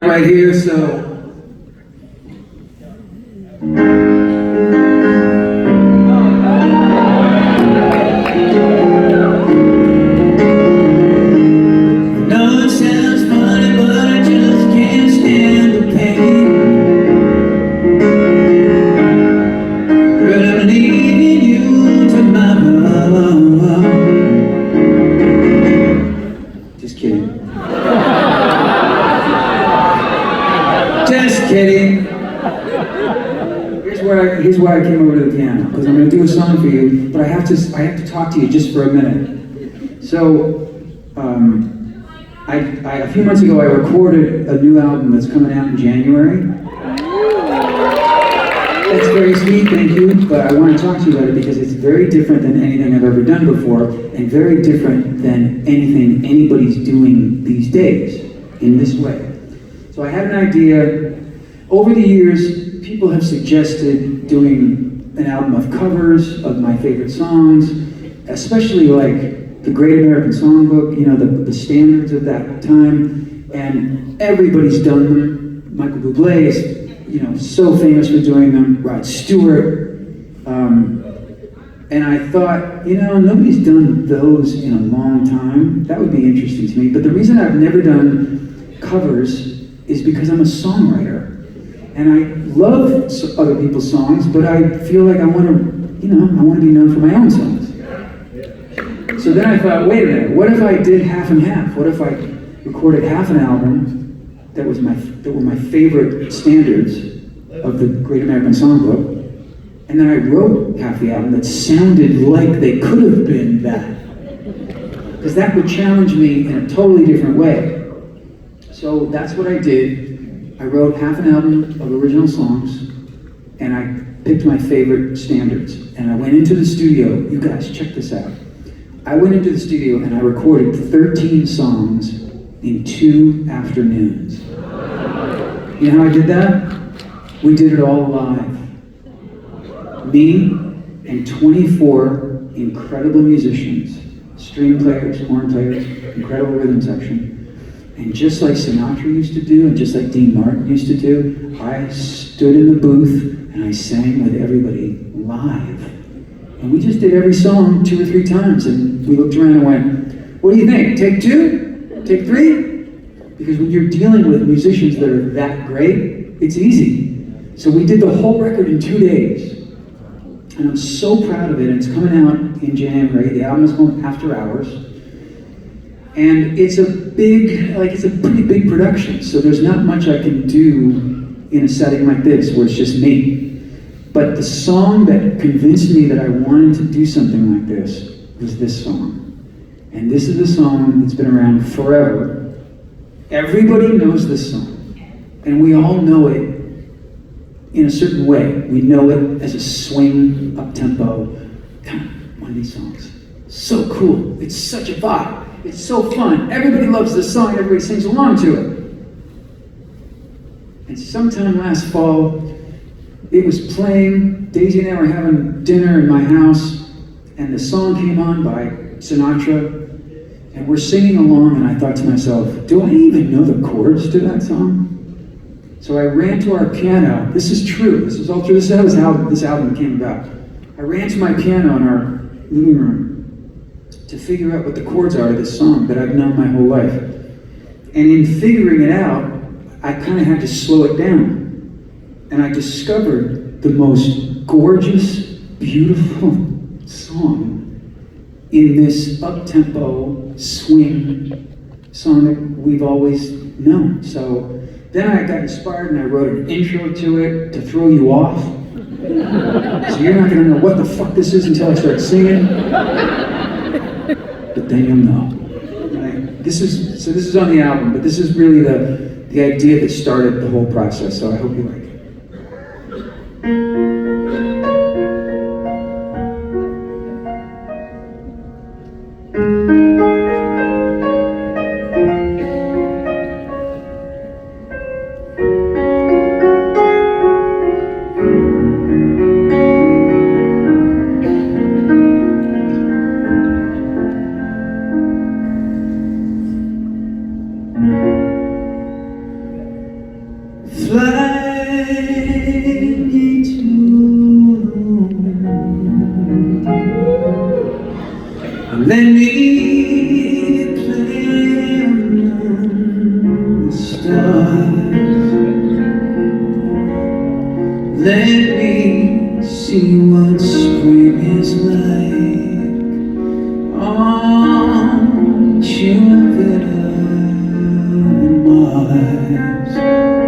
right here, so. Just kidding. Just kidding. Here's why I came over to the piano, because I'm going to do a song for you, but I have to talk to you just for a minute. So, a few months ago I recorded a new album that's coming out in January. That's very sweet, thank you, but I want to talk to you about it because it's very different than anything I've ever done before, and very different than anything anybody's doing these days in this way. So I had an idea. Over the years, people have suggested doing an album of covers of my favorite songs, especially like the Great American Songbook, you know, the standards of that time, and everybody's done them. Michael Bublé is, you know, so famous for doing them, Rod Stewart, and I thought, you know, nobody's done those in a long time. That would be interesting to me, but the reason I've never done covers is because I'm a songwriter, and I love other people's songs, but I feel like I want to, you know, I want to be known for my own songs. So then I thought, wait a minute, what if I did half and half? What if I recorded half an album that were my favorite standards of the Great American Songbook, and then I wrote half the album that sounded like they could have been that, because that would challenge me in a totally different way. So that's what I did. I wrote half an album of original songs, and I picked my favorite standards, and I went into the studio. You guys, check this out. I went into the studio and I recorded 13 songs in 2 afternoons. You know how I did that? We did it all live. Me and 24 incredible musicians, string players, horn players, incredible rhythm section. And just like Sinatra used to do, and just like Dean Martin used to do, I stood in the booth and I sang with everybody live. And we just did every song 2 or 3 times, and we looked around and went, what do you think? Take 2? Take 3? Because when you're dealing with musicians that are that great, it's easy. So we did the whole record in 2 days. And I'm so proud of it, and it's coming out in January. The album is called After Hours. And it's a pretty big production, so there's not much I can do in a setting like this, where it's just me. But the song that convinced me that I wanted to do something like this was this song. And this is a song that's been around forever. Everybody knows this song. And we all know it in a certain way. We know it as a swing, up-tempo, one of these songs. So cool. It's such a vibe. It's so fun. Everybody loves this song. Everybody sings along to it. And sometime last fall, it was playing. Daisy and I were having dinner in my house, and the song came on by Sinatra, and we're singing along, and I thought to myself, do I even know the chords to that song? So I ran to our piano. This is true. This is all true. This is how this album came about. I ran to my piano in our living room to figure out what the chords are to this song that I've known my whole life. And in figuring it out, I kind of had to slow it down. And I discovered the most gorgeous, beautiful song in this up-tempo swing song that we've always known. So then I got inspired and I wrote an intro to it to throw you off. So you're not gonna know what the fuck this is until I start singing. But then you'll know. Right? This is on the album, but this is really the idea that started the whole process, so I hope you like it. Fly me to let me play among the stars. Let me see what spring is like on Jupiter and Mars.